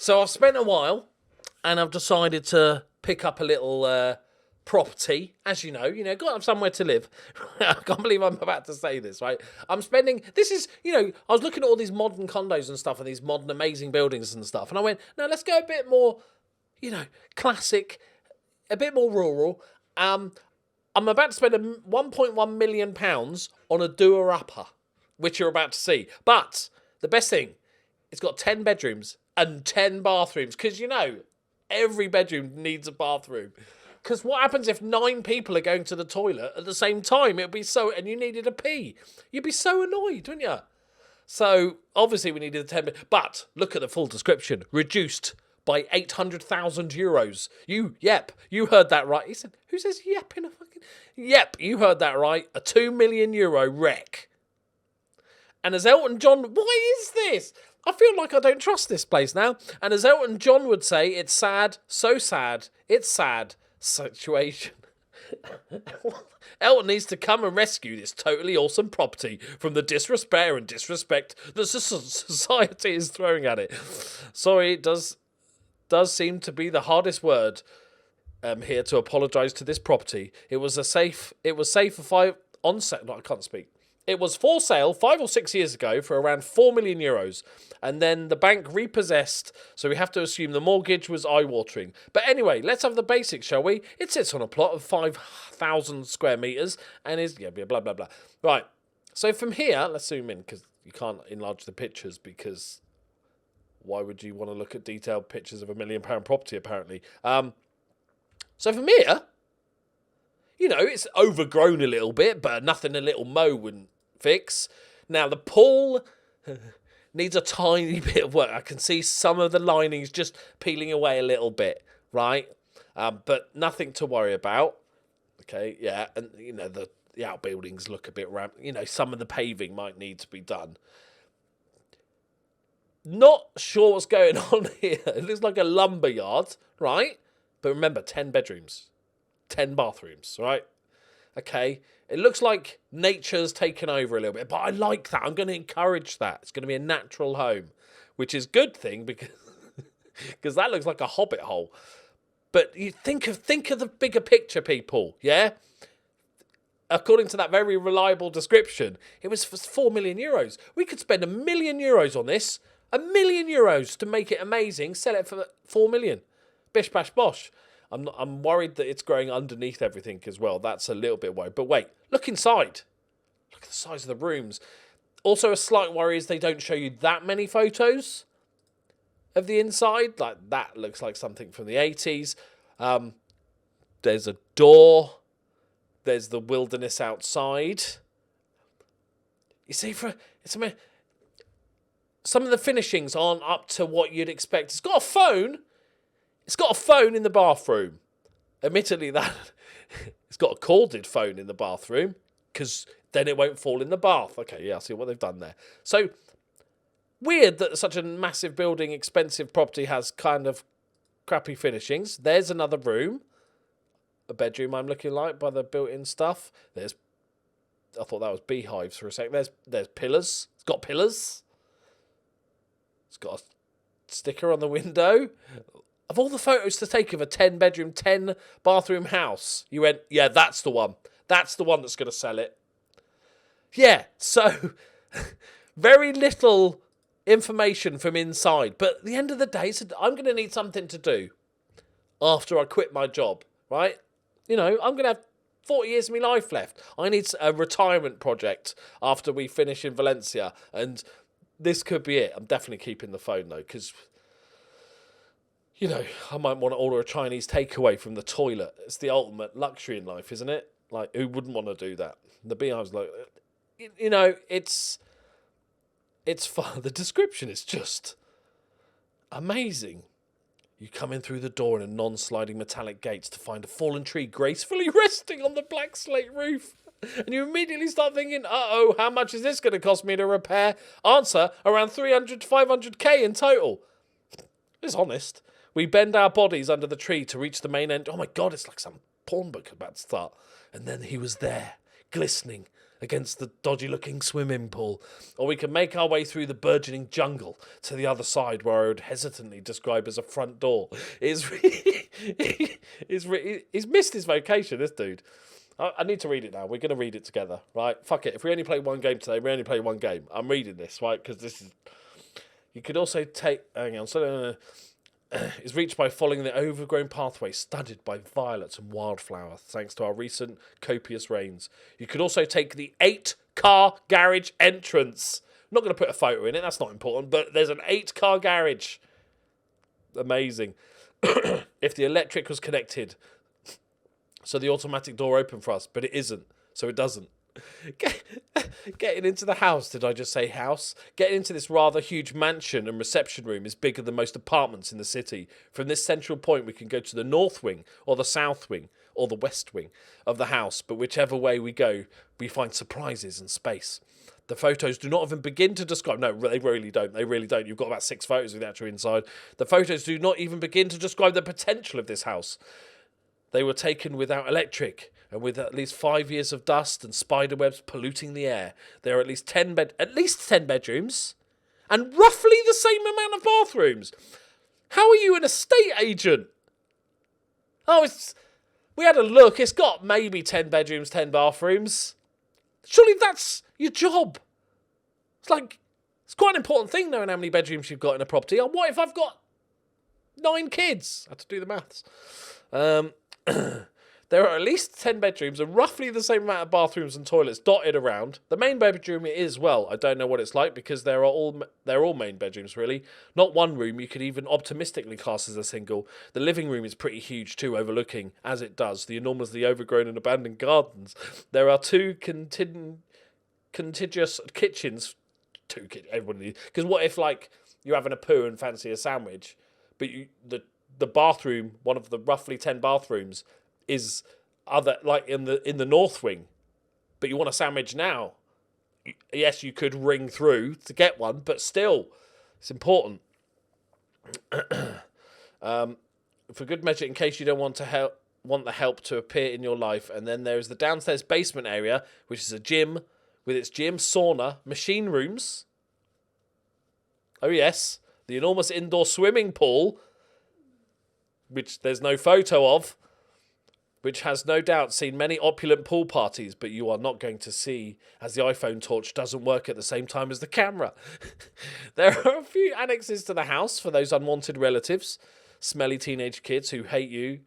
So I've spent a while, and I've decided to pick up a little property. As you know, got to have somewhere to live. I can't believe I'm about to say this, right? This is, I was looking at all these modern condos and stuff, and these modern amazing buildings and stuff, and I went, no, let's go a bit more, classic, a bit more rural. I'm about to spend £1.1 million on a doer-upper, which you're about to see. But the best thing, it's got 10 bedrooms and 10 bathrooms, because, every bedroom needs a bathroom. Because what happens if 9 people are going to the toilet at the same time? It'd be so, and you needed a pee. You'd be so annoyed, wouldn't you? So, obviously, we needed the 10. But, look at the full description. Reduced by €800,000. You heard that right. He said, who says yep in a fucking... Yep, you heard that right. A €2 million wreck. And as Elton John... Why is this? I feel like I don't trust this place now. And as Elton John would say, it's sad, so sad, it's sad situation. Elton needs to come and rescue this totally awesome property from the disrespect that society is throwing at it. Sorry, it does seem to be the hardest word here to apologise to this property. It was safe for five on set. No, I can't speak. It was for sale 5 or 6 years ago for around €4 million, and then the bank repossessed, so we have to assume the mortgage was eye-watering. But anyway, let's have the basics, shall we? It sits on a plot of 5,000 square metres and is, blah, blah, blah. Right, so from here, let's zoom in, because you can't enlarge the pictures, because why would you want to look at detailed pictures of £1 million property, apparently? So from here, it's overgrown a little bit, but nothing a little mow wouldn't fix. Now, the pool needs a tiny bit of work. I can see some of the linings just peeling away a little bit, right? But nothing to worry about. Okay, yeah, and, the outbuildings look a bit some of the paving might need to be done. Not sure what's going on here. It looks like a lumber yard, right? But remember, 10 bedrooms. 10 bathrooms, right? Okay. It looks like nature's taken over a little bit, but I like that. I'm going to encourage that. It's going to be a natural home, which is a good thing because that looks like a hobbit hole. But you think of the bigger picture, people, yeah? According to that very reliable description, it was for €4 million. We could spend €1 million on this. €1 million to make it amazing. Sell it for 4 million. Bish bash bosh. I'm worried that it's growing underneath everything as well. That's a little bit worried. But wait, look inside. Look at the size of the rooms. Also, a slight worry is they don't show you that many photos of the inside. Like, that looks like something from the 80s. There's a door. There's the wilderness outside. You see, some of the finishings aren't up to what you'd expect. It's got a phone. It's got a phone in the bathroom. Admittedly, it's got a corded phone in the bathroom, because then it won't fall in the bath. Okay, yeah, I see what they've done there. So, weird that such a massive building, expensive property has kind of crappy finishings. There's another room. A bedroom, I'm looking like, by the built-in stuff. I thought that was beehives for a sec. There's pillars. It's got pillars. It's got a sticker on the window. Of all the photos to take of a 10-bedroom, 10-bathroom house, you went, yeah, that's the one. That's the one that's going to sell it. Yeah, so very little information from inside. But at the end of the day, I'm going to need something to do after I quit my job, right? I'm going to have 40 years of my life left. I need a retirement project after we finish in Valencia. And this could be it. I'm definitely keeping the phone, though, because... I might want to order a Chinese takeaway from the toilet. It's the ultimate luxury in life, isn't it? Like, who wouldn't want to do that? The beehive's like, it's fun. The description is just amazing. You come in through the door in a non-sliding metallic gates to find a fallen tree gracefully resting on the black slate roof. And you immediately start thinking, uh-oh, how much is this going to cost me to repair? Answer, around 300 to 500k in total. It's honest. We bend our bodies under the tree to reach the main end. Oh my God, it's like some porn book about to start. And then he was there, glistening against the dodgy-looking swimming pool, or we can make our way through the burgeoning jungle to the other side, where I would hesitantly describe as a front door. He's missed his vocation, this dude. I need to read it now. We're going to read it together, right? Fuck it. If we only play one game today, we only play one game. I'm reading this, right? Because this is... You could also take... Hang on. So, is reached by following the overgrown pathway studded by violets and wildflower, thanks to our recent copious rains. You could also take the 8-car garage entrance. I'm not going to put a photo in it. That's not important. But there's an 8-car garage. Amazing. If the electric was connected... So the automatic door opened for us, but it isn't, so it doesn't. Getting into the house, did I just say house? Getting into this rather huge mansion and reception room is bigger than most apartments in the city. From this central point, we can go to the north wing, or the south wing, or the west wing of the house, but whichever way we go, we find surprises and space. The photos do not even begin to describe... No, they really don't. They really don't. You've got about 6 photos of the actual inside. The photos do not even begin to describe the potential of this house. They were taken without electric and with at least 5 years of dust and spider webs polluting the air. There are at least 10 bedrooms and roughly the same amount of bathrooms. How are you an estate agent? Oh, we had a look. It's got maybe 10 bedrooms, 10 bathrooms. Surely that's your job. It's quite an important thing knowing how many bedrooms you've got in a property. And what if I've got 9 kids? I have to do the maths. There are at least 10 bedrooms and roughly the same amount of bathrooms and toilets dotted around. The main bedroom is, well, I don't know what it's like because they're all main bedrooms, really. Not one room you could even optimistically class as a single. The living room is pretty huge too, overlooking, as it does, the enormously overgrown and abandoned gardens. There are 2 contiguous kitchens. Everybody, because what if, you're having a poo and fancy a sandwich, but the bathroom, one of the roughly 10 bathrooms, is in the north wing, but you want a sandwich now. Yes, you could ring through to get one, but still, it's important. For good measure, in case you don't want the help to appear in your life, and then there is the downstairs basement area, which is a gym with its gym, sauna, machine rooms. Oh yes, the enormous indoor swimming pool, which there's no photo of, which has no doubt seen many opulent pool parties, but you are not going to see, as the iPhone torch doesn't work at the same time as the camera. There are a few annexes to the house for those unwanted relatives, smelly teenage kids who hate you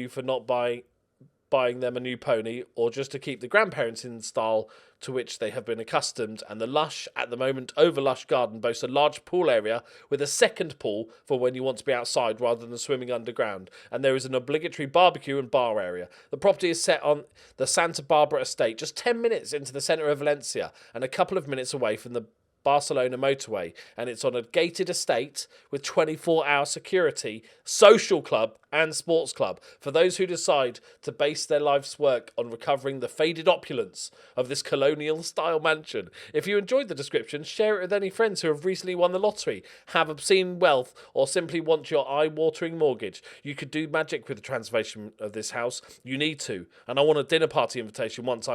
for not buying them a new pony, or just to keep the grandparents in style to which they have been accustomed. And the lush, at the moment over-lush garden boasts a large pool area with a second pool for when you want to be outside rather than swimming underground. And there is an obligatory barbecue and bar area. The property is set on the Santa Barbara estate, just 10 minutes into the centre of Valencia and a couple of minutes away from the Barcelona motorway, and it's on a gated estate with 24-hour security, social club and sports club for those who decide to base their life's work on recovering the faded opulence of this colonial-style mansion. If you enjoyed the description, share it with any friends who have recently won the lottery, have obscene wealth, or simply want your eye-watering mortgage. You could do magic with the transformation of this house. You need to, and I want a dinner party invitation once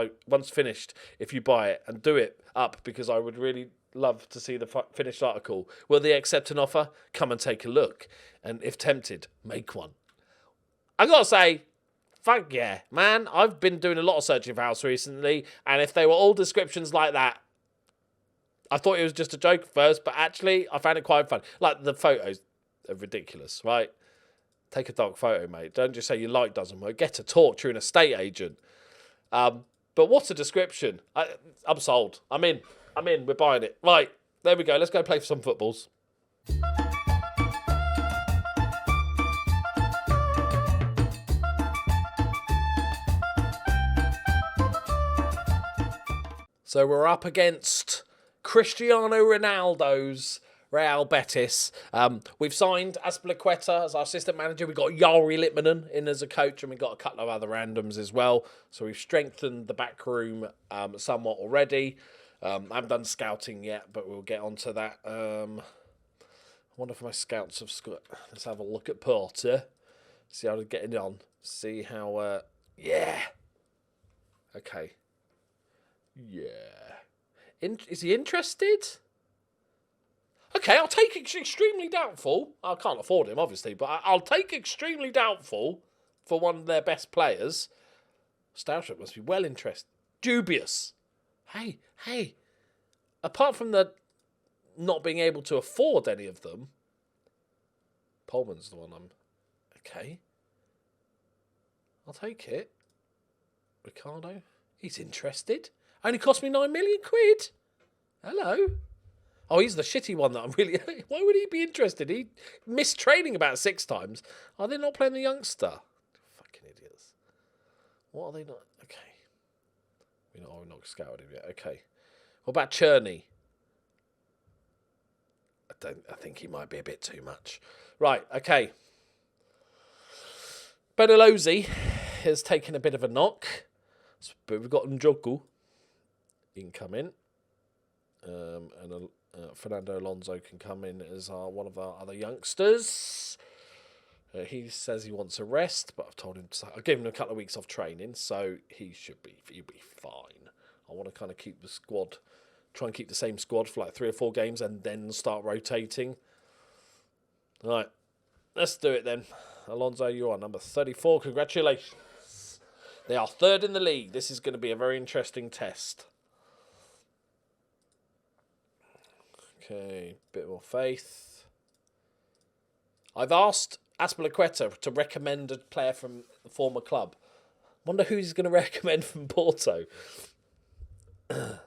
finished if you buy it, and do it up because I would really love to see the finished article. Will they accept an offer? Come and take a look. And if tempted, make one. I gotta say, fuck yeah, man. I've been doing a lot of searching for house recently, and if they were all descriptions like that, I thought it was just a joke at first, but actually, I found it quite fun. The photos are ridiculous, right? Take a dark photo, mate. Don't just say your light doesn't work. Get to talk. You're an estate agent. But what's a description? I'm sold. I'm in. We're buying it. Right, there we go. Let's go play for some footballs. So we're up against Cristiano Ronaldo's Real Betis. We've signed Azpilicueta as our assistant manager. We've got Jari Litmanen in as a coach, and we've got a couple of other randoms as well. So we've strengthened the back room somewhat already. I haven't done scouting yet, but we'll get onto that. I wonder if my scouts have scored. Let's have a look at Porter. See how they're getting on. See how... yeah. Okay. Yeah. Is he interested? Okay, I'll take extremely doubtful. I can't afford him, obviously, but I'll take extremely doubtful for one of their best players. Stourstrup must be well interested. Dubious. Hey. Apart from the not being able to afford any of them, Pullman's the one I'm... Okay. I'll take it. Ricardo. He's interested. Only cost me 9 million quid. Hello. Oh, he's the shitty one that I'm really... Why would he be interested? He missed training about 6 times. Are they not playing the youngster? Fucking idiots. What are they not... Okay. We've not scouted him yet. Okay. What about Cherney? I think he might be a bit too much. Right, okay. Benelozzi has taken a bit of a knock. But we've got Njoku incoming. And Fernando Alonso can come in as one of our other youngsters. He says he wants a rest, but I've told him I've given him a couple of weeks off training, so he'll be fine. I want to kind of keep the squad, try and keep the same squad for like 3 or 4 games, and then start rotating. All right, let's do it then. Alonso, you are number 34. Congratulations. They are 3rd in the league. This is going to be a very interesting test. Okay, bit more faith. I've asked Azpilicueta to recommend a player from the former club. Wonder who he's going to recommend from Porto. Right,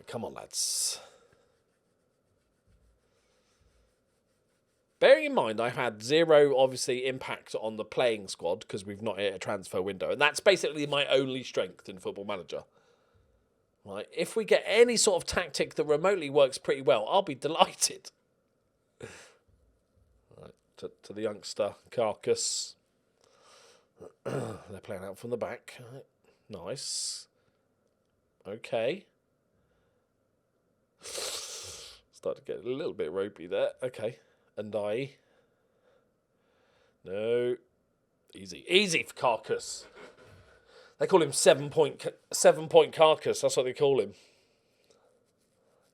come on, lads. Bearing in mind, I've had 0, obviously, impact on the playing squad because we've not hit a transfer window. And that's basically my only strength in Football Manager. Right, if we get any sort of tactic that remotely works pretty well, I'll be delighted. Right, to the youngster, Carcass. They're playing out from the back. Right, nice. Okay. Started to get a little bit ropey there. Okay. And no. Easy for Carcass. They call him 7-point Carcass. That's what they call him.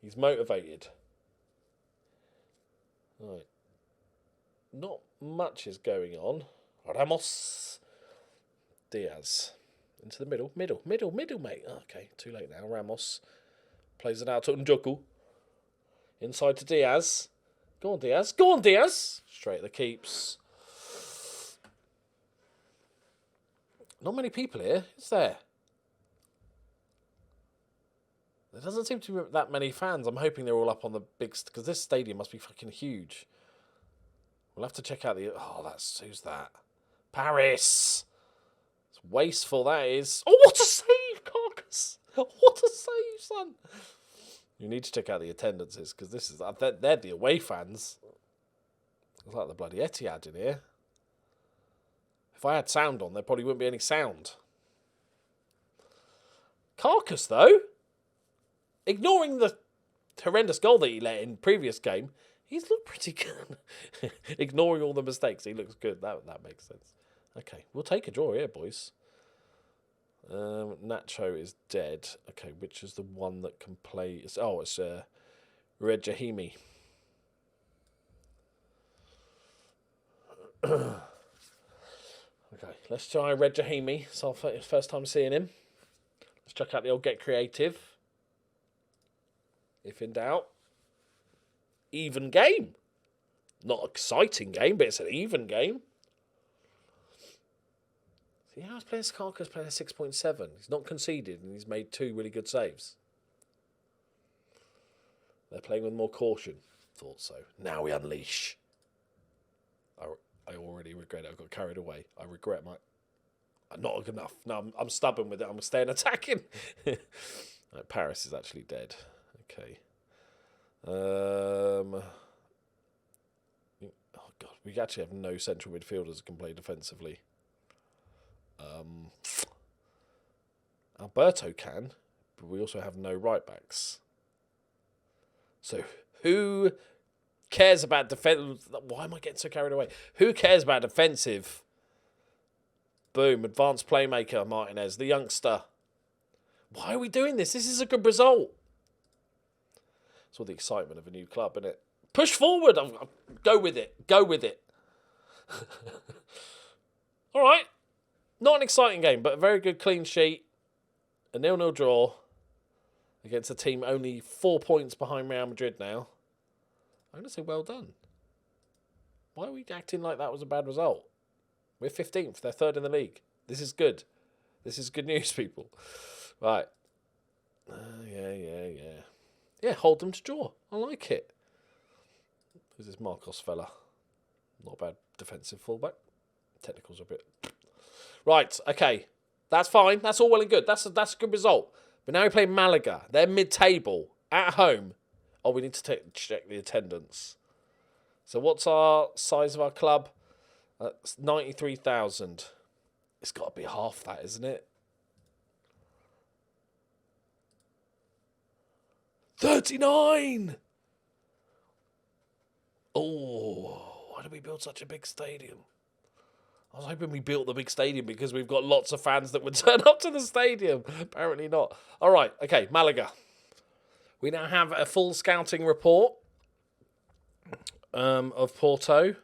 He's motivated. Right. Not much is going on. Ramos. Diaz. Into the middle, mate. Okay, too late now. Ramos plays it out to Njoku. Inside to Diaz. Go on, Diaz. Straight at the keeps. Not many people here, is there? There doesn't seem to be that many fans. I'm hoping they're all up on the big... Because this stadium must be fucking huge. We'll have to check out the... Oh, who's that? Paris! It's wasteful, that is. Oh, what a save, Carcass! What a save, son! You need to check out the attendances, because this is... They're the away fans. It's like the bloody Etihad in here. If I had sound on, there probably wouldn't be any sound. Carcass, though, ignoring the horrendous goal that he let in previous game, he's looked pretty good. Ignoring all the mistakes, he looks good. That makes sense. Okay, we'll take a draw here, boys. Nacho is dead. Okay, which is the one that can play? It's Rejahimi. Okay, let's try Rejahimi. It's our first time seeing him. Let's check out the old Get Creative. If in doubt. Even game. Not an exciting game, but it's an even game. See how his playing Carcass playing a 6.7. He's not conceded and he's made 2 really good saves. They're playing with more caution. Thought so. Now we unleash. I already regret it. I got carried away. I regret my... Not good enough. No, I'm stubborn with it. I'm staying attacking. Right, Paris is actually dead. Okay. Oh, God. We actually have no central midfielders who can play defensively. Alberto can, but we also have no right-backs. So, who... cares about defense? Why am I getting so carried away? Who cares about defensive? Boom, advanced playmaker Martinez, the youngster. Why are we doing this? This is a good result. It's all the excitement of a new club, isn't it? Push forward. Go with it. Go with it. All right. Not an exciting game, but a very good clean sheet. A 0-0 draw against a team only 4 points behind Real Madrid now. I'm going to say well done. Why are we acting like that was a bad result? We're 15th. They're third in the league. This is good. This is good news, people. Right. Yeah, hold them to draw. I like it. Who's this Marcos fella? Not a bad defensive fullback. Technicals are a bit... Right, okay. That's fine. That's all well and good. That's a good result. But now we play Malaga. They're mid-table. At home. Oh, we need to check the attendance. So what's our size of our club? It's 93,000. It's got to be half that, isn't it? 39! Oh, why did we build such a big stadium? I was hoping we built the big stadium because we've got lots of fans that would turn up to the stadium. Apparently not. All right, okay, Malaga. We now have a full scouting report of Porto.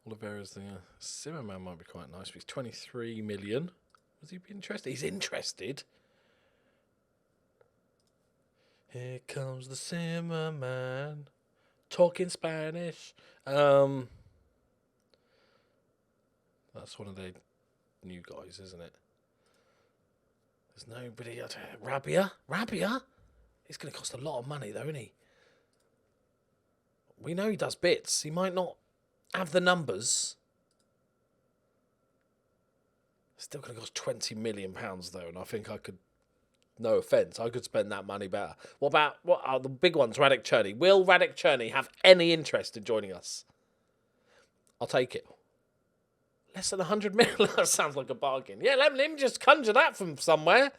Oliveira's the Zimmerman might be quite nice. He's 23 million. Would he be interested? He's interested. Here comes the Zimmerman, talking Spanish. That's one of the new guys, isn't it? There's nobody. Rabia? He's going to cost a lot of money, though, isn't he? We know he does bits. He might not have the numbers. Still going to cost £20 million, though, and I think I could... No offence, I could spend that money better. What are the big ones? Radek Cherny. Will Radek Cherny have any interest in joining us? I'll take it. Less than 100 million. That sounds like a bargain. Yeah, let me just conjure that from somewhere.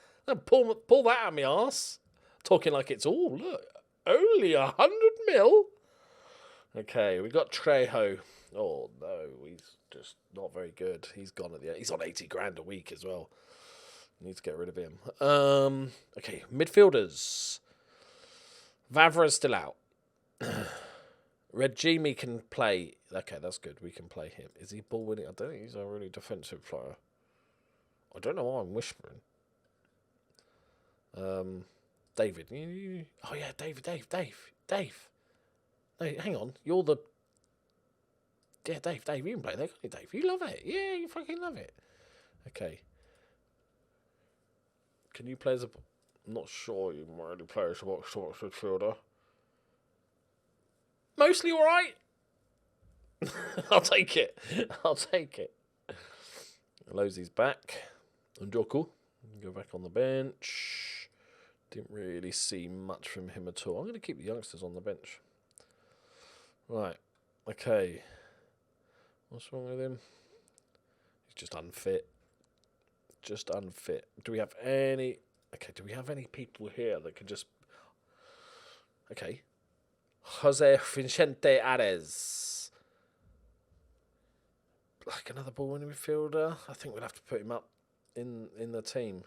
Pull that out of my arse. Talking like it's all, look, only 100 mil. Okay, we got Trejo. Oh no, he's just not very good. He's gone at the end. He's on 80 grand a week as well. Need to get rid of him. Okay, midfielders. Vavra's still out. Regimi can play. Okay, that's good. We can play him. Is he ball winning? I don't think he's a really defensive player. I don't know why I'm whispering. David. Oh yeah, Dave. No, hang on. You're the... Yeah, Dave. You can play there, can't you, Dave? You love it. Yeah, you fucking love it. Okay. Can you play as a... I'm not sure you might really play as a box midfielder. Mostly all right. I'll take it. Losey's back. Njoku. Go back on the bench. Didn't really see much from him at all. I'm going to keep the youngsters on the bench. Right. Okay. What's wrong with him? He's just unfit. Do we have any... Okay, do we have any people here that can just... Okay. Jose Vicente Ares. Like another ball-winning midfielder. I think we'll have to put him up in the team.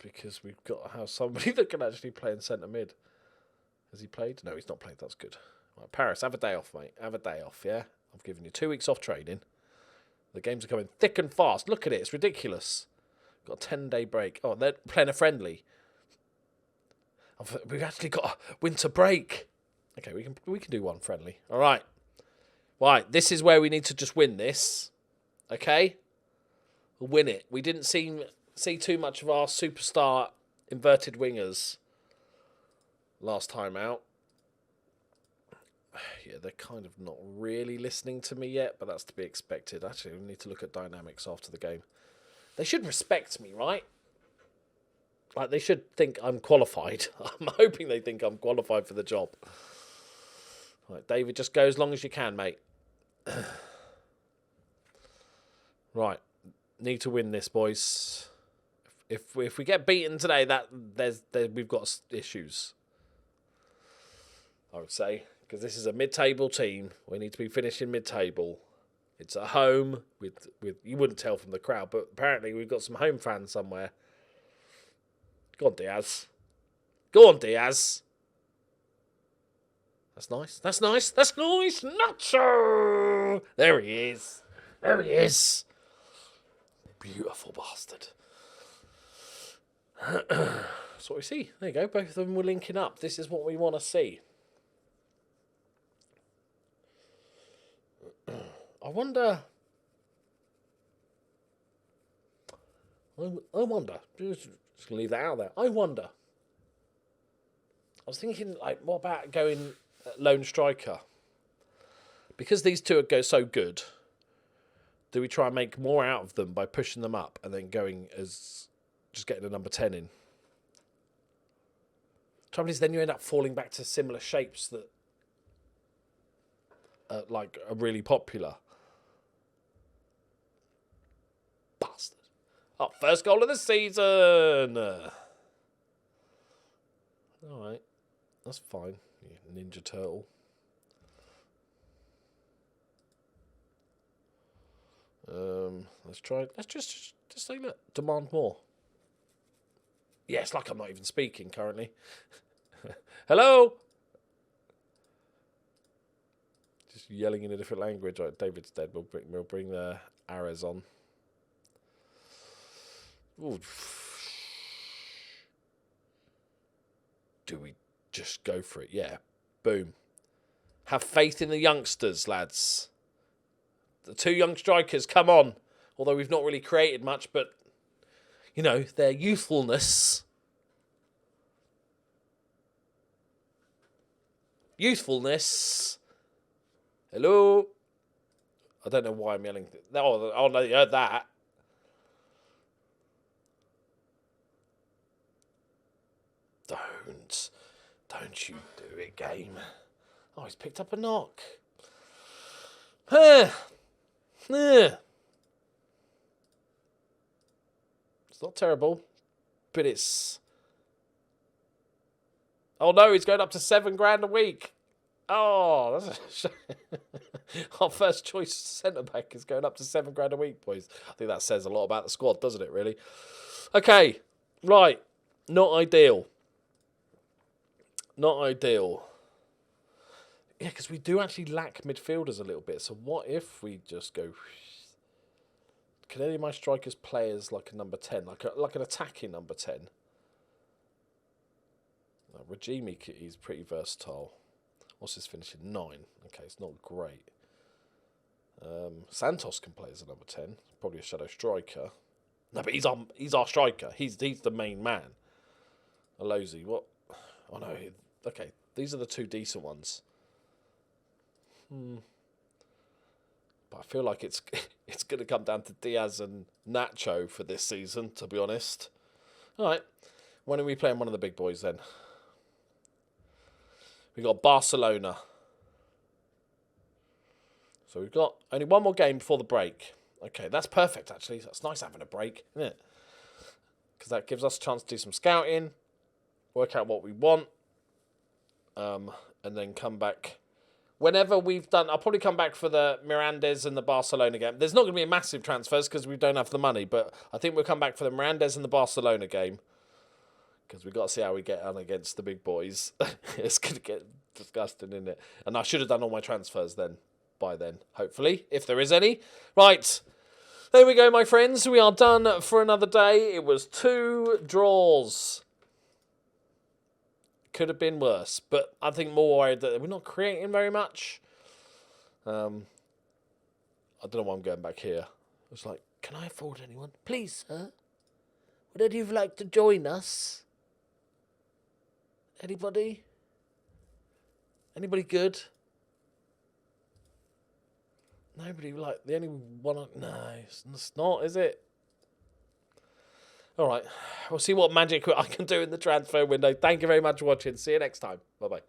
Because we've got to have somebody that can actually play in centre mid. Has he played? No, he's not played. That's good. Right, Paris, have a day off, mate. Have a day off, yeah? I've given you 2 weeks off training. The games are coming thick and fast. Look at it. It's ridiculous. Got a 10-day break. Oh, they're playing a friendly. We've actually got a winter break. Okay, we can do one friendly. All right. Right, this is where we need to just win this. Okay? We'll win it. We didn't see too much of our superstar inverted wingers last time out. Yeah, they're kind of not really listening to me yet, but that's to be expected. Actually, we need to look at dynamics after the game. They should respect me, right? Like, they should think I'm qualified. I'm hoping they think I'm qualified for the job. Right, David, just go as long as you can, mate. Right, need to win this, boys. If we get beaten today, we've got issues. I would say, because this is a mid-table team. We need to be finishing mid-table. It's at home with you wouldn't tell from the crowd, but apparently we've got some home fans somewhere. Go on, Diaz. Go on, Diaz. That's nice. That's nice. That's nice. Nacho! There he is. There he is. Beautiful bastard. That's what we see. There you go. Both of them were linking up. This is what we want to see. I wonder. I wonder. Just gonna leave that out there. I wonder. I was thinking, like, what about going lone striker? Because these two go so good, do we try and make more out of them by pushing them up and then going as just getting a number 10 in? Trouble is, then you end up falling back to similar shapes that are really popular. Bastard. Oh, first goal of the season. All right. That's fine. Ninja Turtle. Let's try. Let's just say, look, demand more. Yeah, it's like I'm not even speaking currently. Hello. Just yelling in a different language. Right, David's dead. We'll bring the arrows on. Ooh. Do we just go for it? Yeah. Boom. Have faith in the youngsters, lads. The two young strikers, come on. Although we've not really created much, but, you know, their youthfulness. Hello. I don't know why I'm yelling. Oh no, you heard that. Don't you do it, game. Oh, he's picked up a knock. It's not terrible, but it's... Oh no, he's going up to $7,000 a week. Oh, that's a shame. Our first choice centre-back is going up to $7,000 a week, boys. I think that says a lot about the squad, doesn't it, really? Okay, right. Not ideal. Not ideal. Yeah, because we do actually lack midfielders a little bit. So what if we just go... Can any of my strikers play as like a number 10? Like an attacking number 10? No, Rajimi, he's pretty versatile. What's his finishing? 9. Okay, it's not great. Santos can play as a number 10. Probably a shadow striker. No, but he's our striker. He's the main man. Alozi, what? Oh no. Okay, these are the two decent ones. But I feel like it's going to come down to Diaz and Nacho for this season, to be honest. All right, when are we playing one of the big boys then? We've got Barcelona. So we've got only one more game before the break. Okay, that's perfect, actually. That's nice having a break, isn't it? Because that gives us a chance to do some scouting, work out what we want, and then come back. Whenever we've done... I'll probably come back for the Mirandes and the Barcelona game. There's not going to be a massive transfers because we don't have the money, but I think we'll come back for the Mirandes and the Barcelona game because we've got to see how we get on against the big boys. It's going to get disgusting, isn't it? And I should have done all my transfers then, by then, hopefully, if there is any. Right. There we go, my friends. We are done for another day. It was 2 draws. Could have been worse, but I think more worried that we're not creating very much. I don't know why I'm going back here. I was like, can I afford anyone? Please, sir. Would any of you like to join us? Anybody? Anybody good? Nobody, like, the only one... No, it's not, is it? All right. We'll see what magic I can do in the transfer window. Thank you very much for watching. See you next time. Bye-bye.